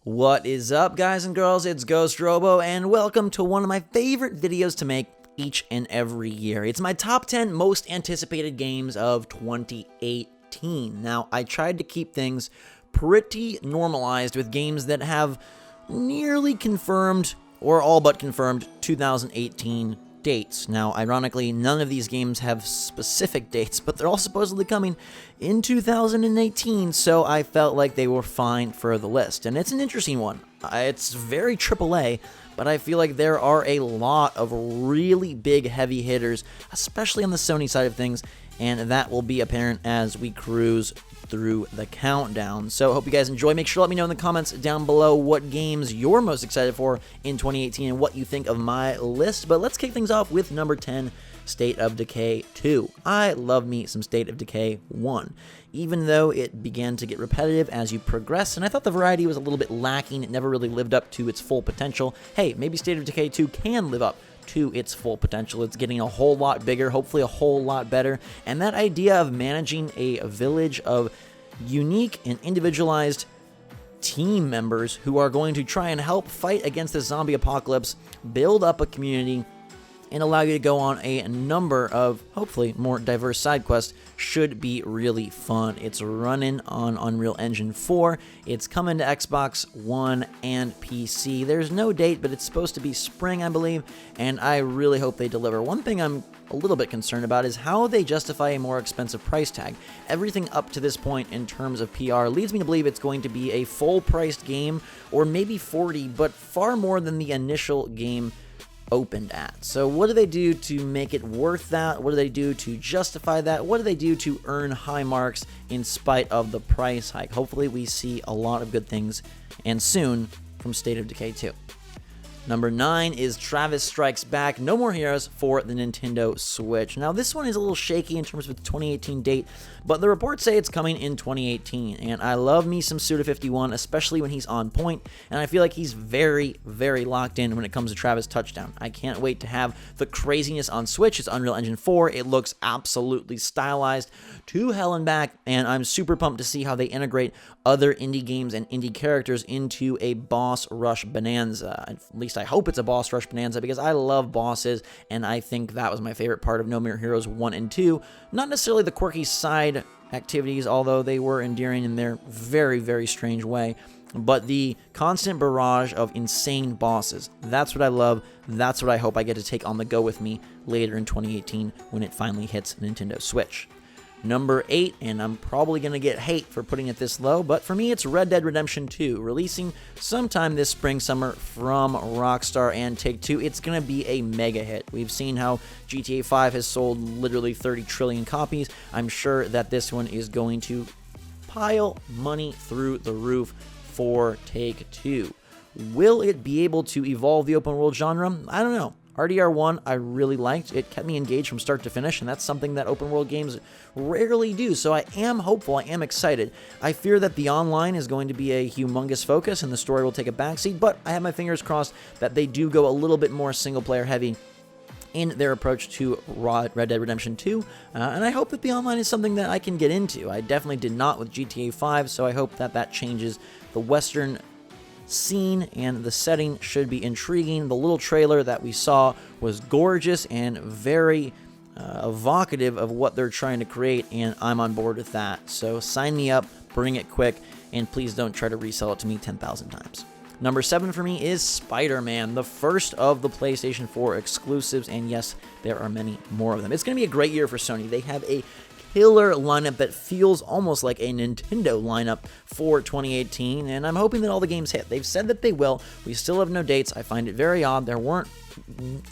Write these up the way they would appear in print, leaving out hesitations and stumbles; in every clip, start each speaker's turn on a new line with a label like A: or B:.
A: What is up, guys and girls? It's Ghost Robo, and welcome to one of my favorite videos to make each and every year. It's my top 10 most anticipated games of 2018. Now, I tried to keep things pretty normalized with games that have nearly confirmed, or all but confirmed, 2018 dates. Now, ironically, none of these games have specific dates, but they're all supposedly coming in 2018, so I felt like they were fine for the list. And it's an interesting one. It's very AAA, but I feel like there are a lot of really big heavy hitters, especially on the Sony side of things, and that will be apparent as we cruise through the countdown. So hope you guys enjoy. Make sure to let me know in the comments down below what games you're most excited for in 2018 and what you think of my list. But let's kick things off with number 10, State of Decay 2. I love me some State of Decay 1, even though it began to get repetitive as you progress, and I thought the variety was a little bit lacking. It never really lived up to its full potential. Hey, maybe State of Decay 2 can live up to its full potential. It's getting a whole lot bigger, hopefully a whole lot better, and that idea of managing a village of unique and individualized team members who are going to try and help fight against the zombie apocalypse, build up a community, and allow you to go on a number of, hopefully, more diverse side quests should be really fun. It's running on Unreal Engine 4. It's coming to Xbox One and PC. There's no date, but it's supposed to be spring, I believe, and I really hope they deliver. One thing I'm a little bit concerned about is how they justify a more expensive price tag. Everything up to this point in terms of PR leads me to believe it's going to be a full-priced game, or maybe $40, but far more than the initial game opened at. So what do they do to make it worth that? What do they do to justify that? What do they do to earn high marks in spite of the price hike? Hopefully we see a lot of good things, and soon, from State of Decay 2. Number 9 is Travis Strikes Back, No More Heroes for the Nintendo Switch. Now, this one is a little shaky in terms of its 2018 date, but the reports say it's coming in 2018, and I love me some Suda51, especially when he's on point, and I feel like he's very, very locked in when it comes to Travis Touchdown. I can't wait to have the craziness on Switch. It's Unreal Engine 4. It looks absolutely stylized to hell and back, and I'm super pumped to see how they integrate other indie games and indie characters into a boss rush bonanza. At least I hope it's a boss rush bonanza, because I love bosses, and I think that was my favorite part of No More Heroes 1 and 2. Not necessarily the quirky side activities, although they were endearing in their very, very strange way, but the constant barrage of insane bosses. That's what I love. That's what I hope I get to take on the go with me later in 2018 when it finally hits Nintendo Switch. Number 8, and I'm probably going to get hate for putting it this low, but for me it's Red Dead Redemption 2, releasing sometime this spring, summer from Rockstar and Take-Two. It's going to be a mega hit. We've seen how GTA 5 has sold literally 30 trillion copies. I'm sure that this one is going to pile money through the roof for Take-Two. Will it be able to evolve the open world genre? I don't know. RDR1 I really liked. It kept me engaged from start to finish, and that's something that open world games rarely do, so I am hopeful, I am excited. I fear that the online is going to be a humongous focus and the story will take a backseat, but I have my fingers crossed that they do go a little bit more single player heavy in their approach to Red Dead Redemption 2, and I hope that the online is something that I can get into. I definitely did not with GTA 5, so I hope that that changes. The Western scene and the setting should be intriguing. The little trailer that we saw was gorgeous and very evocative of what they're trying to create, and I'm on board with that. So sign me up, bring it quick, and please don't try to resell it to me 10,000 times. Number 7 for me is SpiderMan, the first of the PlayStation 4 exclusives, and yes, there are many more of them. It's going to be a great year for Sony. They have a killer lineup that feels almost like a Nintendo lineup for 2018, and I'm hoping that all the games hit. They've said that they will. We still have no dates. I find it very odd. There weren't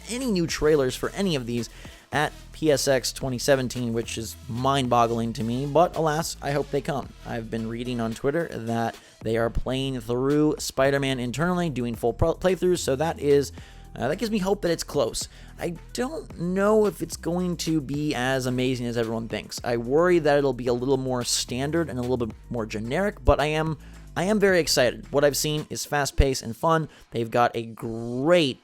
A: any new trailers for any of these at PSX 2017, which is mind-boggling to me, but alas, I hope they come. I've been reading on Twitter that they are playing through Spider-Man internally, doing full playthroughs, so that gives me hope that it's close. I don't know if it's going to be as amazing as everyone thinks. I worry that it'll be a little more standard and a little bit more generic, but I am very excited. What I've seen is fast-paced and fun. They've got a great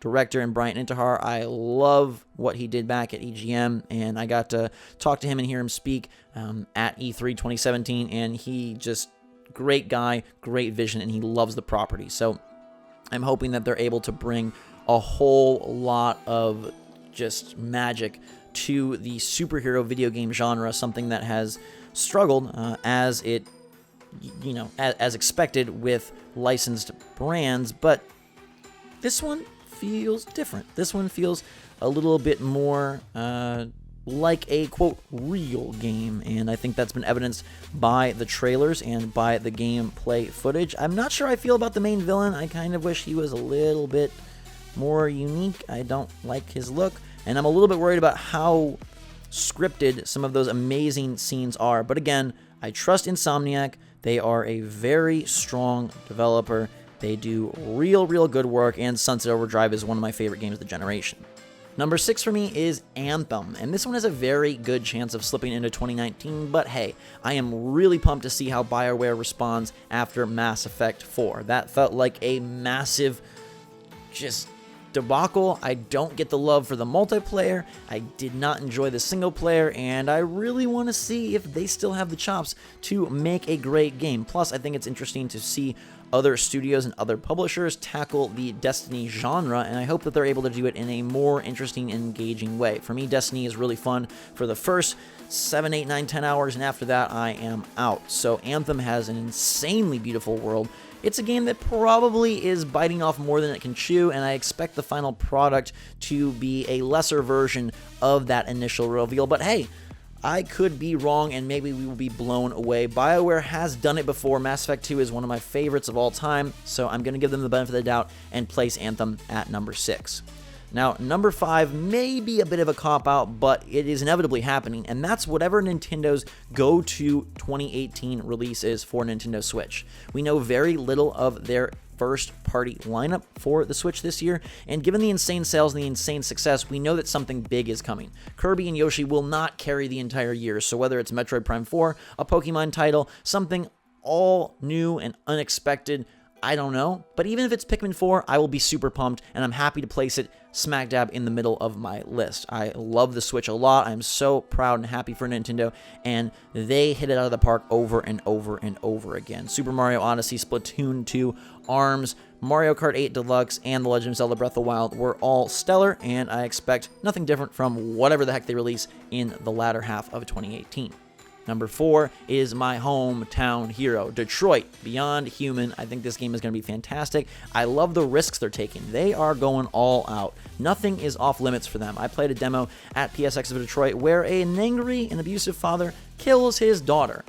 A: director in Brian Intihar. I love what he did back at EGM, and I got to talk to him and hear him speak at E3 2017, and he just great guy, great vision, and he loves the property. So I'm hoping that they're able to bring a whole lot of just magic to the superhero video game genre, something that has struggled as expected with licensed brands, but this one feels different. This one feels a little bit more like a, quote, real game, and I think that's been evidenced by the trailers and by the gameplay footage. I'm not sure I feel about the main villain. I kind of wish he was a little bit more unique. I don't like his look, and I'm a little bit worried about how scripted some of those amazing scenes are. But again, I trust Insomniac. They are a very strong developer. They do real good work, and Sunset Overdrive is one of my favorite games of the generation. Number 6 for me is Anthem, and this one has a very good chance of slipping into 2019, but hey, I am really pumped to see how BioWare responds after Mass Effect 4. That felt like a massive just debacle. I don't get the love for the multiplayer, I did not enjoy the single player, and I really want to see if they still have the chops to make a great game. Plus, I think it's interesting to see other studios and other publishers tackle the Destiny genre, and I hope that they're able to do it in a more interesting and engaging way. For me, Destiny is really fun for the first 7, 8, 9, 10 hours, and after that, I am out. So Anthem has an insanely beautiful world. It's a game that probably is biting off more than it can chew, and I expect the final product to be a lesser version of that initial reveal. But hey, I could be wrong, and maybe we will be blown away. BioWare has done it before. Mass Effect 2 is one of my favorites of all time, so I'm going to give them the benefit of the doubt and place Anthem at number 6. Now, number 5 may be a bit of a cop-out, but it is inevitably happening, and that's whatever Nintendo's go-to 2018 release is for Nintendo Switch. We know very little of their first-party lineup for the Switch this year, and given the insane sales and the insane success, we know that something big is coming. Kirby and Yoshi will not carry the entire year, so whether it's Metroid Prime 4, a Pokemon title, something all new and unexpected, I don't know, but even if it's Pikmin 4, I will be super pumped, and I'm happy to place it smack dab in the middle of my list. I love the Switch a lot. I'm so proud and happy for Nintendo, and they hit it out of the park over and over and over again. Super Mario Odyssey, Splatoon 2, ARMS, Mario Kart 8 Deluxe, and The Legend of Zelda Breath of the Wild were all stellar, and I expect nothing different from whatever the heck they release in the latter half of 2018. Number 4 is my hometown hero, Detroit Beyond Human. I think this game is going to be fantastic. I love the risks they're taking. They are going all out. Nothing is off limits for them. I played a demo at PSX of Detroit where an angry and abusive father kills his daughter.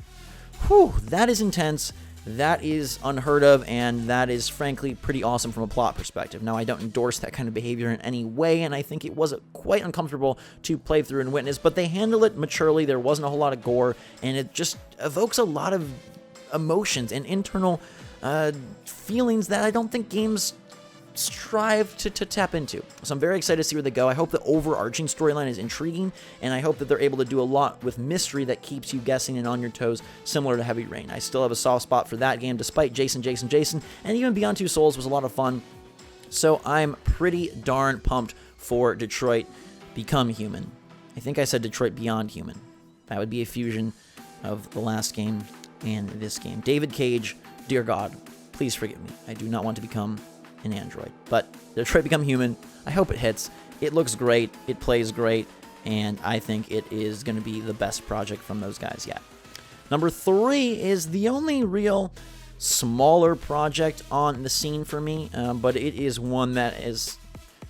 A: Whew, that is intense. That is unheard of, and that is frankly pretty awesome from a plot perspective. Now, I don't endorse that kind of behavior in any way, and I think it was quite uncomfortable to play through and witness, but they handled it maturely. There wasn't a whole lot of gore, and it just evokes a lot of emotions and internal feelings that I don't think games strive to tap into. So I'm very excited to see where they go. I hope the overarching storyline is intriguing, and I hope that they're able to do a lot with mystery that keeps you guessing and on your toes, similar to Heavy Rain. I still have a soft spot for that game, despite Jason, and even Beyond Two Souls was a lot of fun. So I'm pretty darn pumped for Detroit Become Human. I think I said Detroit Beyond Human. That would be a fusion of the last game and this game. David Cage, dear God, please forgive me. I do not want to become an android, but Detroit Become Human, I hope it hits. It looks great, it plays great, and I think it is going to be the best project from those guys yet. Number 3 is the only real smaller project on the scene for me, but it is one that has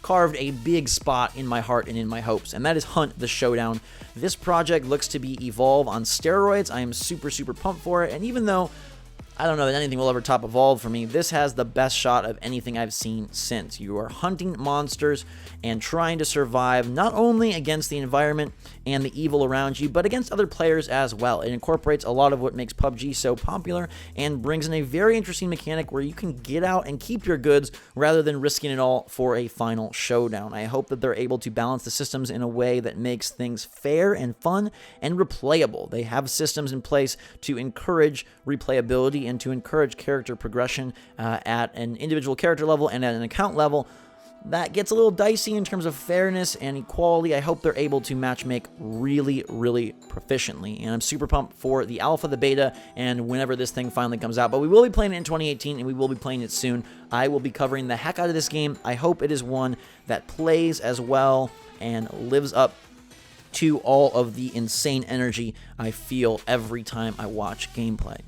A: carved a big spot in my heart and in my hopes, and that is Hunt the Showdown. This project looks to be Evolve on steroids. I am super pumped for it, and even though I don't know that anything will ever top Evolve for me, this has the best shot of anything I've seen since. You are hunting monsters and trying to survive not only against the environment and the evil around you, but against other players as well. It incorporates a lot of what makes PUBG so popular and brings in a very interesting mechanic where you can get out and keep your goods rather than risking it all for a final showdown. I hope that they're able to balance the systems in a way that makes things fair and fun and replayable. They have systems in place to encourage replayability and to encourage character progression at an individual character level and at an account level. that gets a little dicey in terms of fairness and equality. I hope they're able to matchmake really, really proficiently. And I'm super pumped for the alpha, the beta, and whenever this thing finally comes out. But we will be playing it in 2018, and we will be playing it soon. I will be covering the heck out of this game. I hope it is one that plays as well and lives up to all of the insane energy I feel every time I watch gameplay.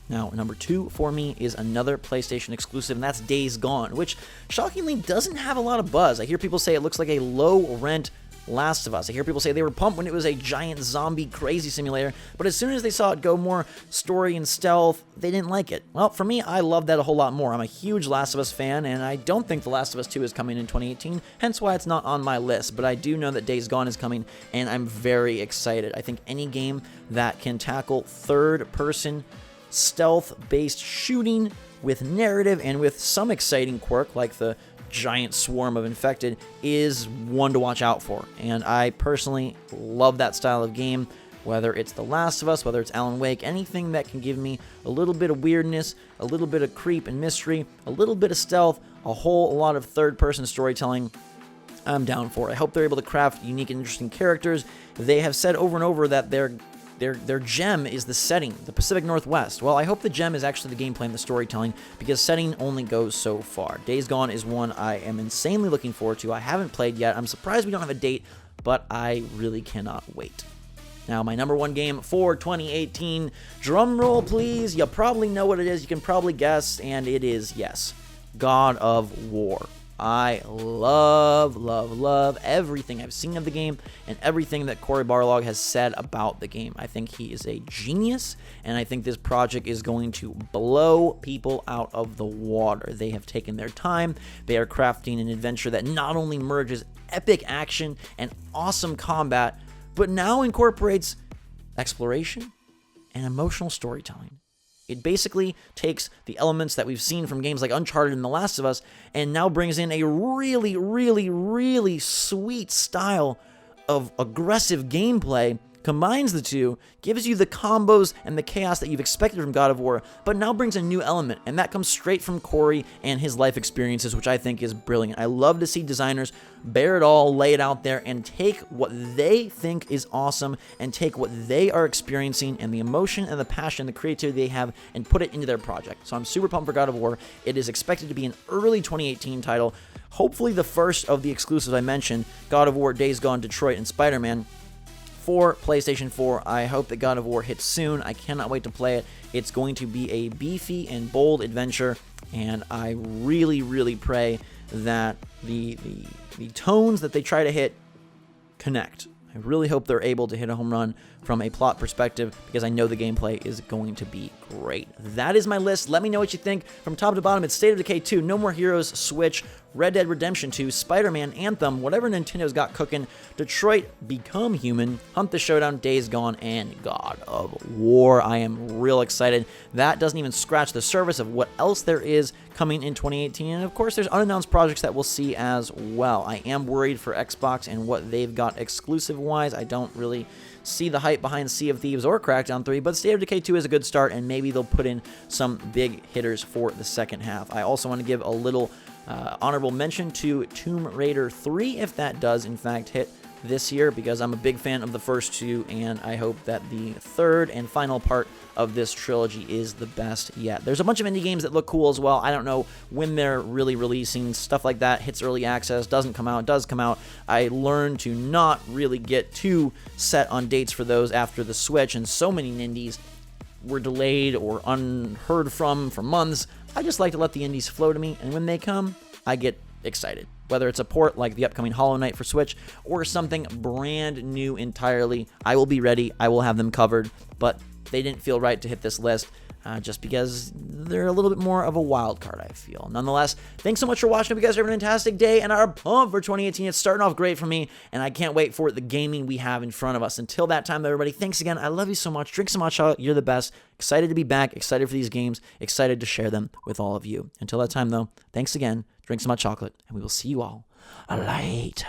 A: Now, number 2 for me is another PlayStation exclusive, and that's Days Gone, which shockingly doesn't have a lot of buzz. I hear people say it looks like a low-rent Last of Us. I hear people say they were pumped when it was a giant zombie crazy simulator, but as soon as they saw it go more story and stealth, they didn't like it. Well, for me, I love that a whole lot more. I'm a huge Last of Us fan, and I don't think The Last of Us 2 is coming in 2018, hence why it's not on my list, but I do know that Days Gone is coming, and I'm very excited. I think any game that can tackle third-person stealth-based shooting with narrative and with some exciting quirk like the giant swarm of infected is one to watch out for. And I personally love that style of game, whether it's The Last of Us, whether it's Alan Wake, anything that can give me a little bit of weirdness, a little bit of creep and mystery, a little bit of stealth, a whole lot of third-person storytelling, I'm down for. I hope they're able to craft unique and interesting characters. They have said over and over that their gem is the setting, the Pacific Northwest. Well, I hope the gem is actually the gameplay and the storytelling, because setting only goes so far. Days Gone is one I am insanely looking forward to. I haven't played yet. I'm surprised we don't have a date, but I really cannot wait. Now, my number 1 game for 2018, drum roll please, you probably know what it is, you can probably guess, and it is, yes, God of War. I love everything I've seen of the game and everything that Cory Barlog has said about the game. I think he is a genius, and I think this project is going to blow people out of the water. They have taken their time. They are crafting an adventure that not only merges epic action and awesome combat, but now incorporates exploration and emotional storytelling. It basically takes the elements that we've seen from games like Uncharted and The Last of Us and now brings in a really, really, really sweet style of aggressive gameplay, combines the two, gives you the combos and the chaos that you've expected from God of War, but now brings a new element, and that comes straight from Cory and his life experiences, which I think is brilliant. I love to see designers bear it all, lay it out there, and take what they think is awesome, and take what they are experiencing, and the emotion and the passion, the creativity they have, and put it into their project. So I'm super pumped for God of War. It is expected to be an early 2018 title, hopefully the first of the exclusives I mentioned, God of War, Days Gone, Detroit, and SpiderMan, for PlayStation 4. I hope that God of War hits soon. I cannot wait to play it. It's going to be a beefy and bold adventure, and I really, really pray that the tones that they try to hit connect. I really hope they're able to hit a home run from a plot perspective, because I know the gameplay is going to be great. That is my list. Let me know what you think. From top to bottom, it's State of Decay 2, No More Heroes, Switch, Red Dead Redemption 2, SpiderMan, Anthem, whatever Nintendo's got cooking, Detroit, Become Human, Hunt the Showdown, Days Gone, and God of War. I am real excited. That doesn't even scratch the surface of what else there is coming in 2018. And of course, there's unannounced projects that we'll see as well. I am worried for Xbox and what they've got exclusive-wise. I don't really see the hype behind Sea of Thieves or Crackdown 3, but State of Decay 2 is a good start, and maybe they'll put in some big hitters for the second half. I also want to give a little honorable mention to Tomb Raider 3, if that does in fact hit this year, because I'm a big fan of the first two, and I hope that the third and final part of this trilogy is the best yet. There's a bunch of indie games that look cool as well. I don't know when they're really releasing. Stuff like that hits early access, doesn't come out, does come out. I learned to not really get too set on dates for those after the Switch, and so many indies were delayed or unheard from for months. I just like to let the indies flow to me, and when they come, I get excited. Whether it's a port like the upcoming Hollow Knight for Switch or something brand new entirely, I will be ready. I will have them covered, but they didn't feel right to hit this list just because they're a little bit more of a wild card, I feel. Nonetheless, thanks so much for watching. Hope you guys are having a fantastic day and are pumped for 2018. It's starting off great for me, and I can't wait for the gaming we have in front of us. Until that time, everybody, thanks again. I love you so much. Drink some hot chocolate. You're the best. Excited to be back. Excited for these games. Excited to share them with all of you. Until that time, though, thanks again. Drink some hot chocolate, and we will see you all later.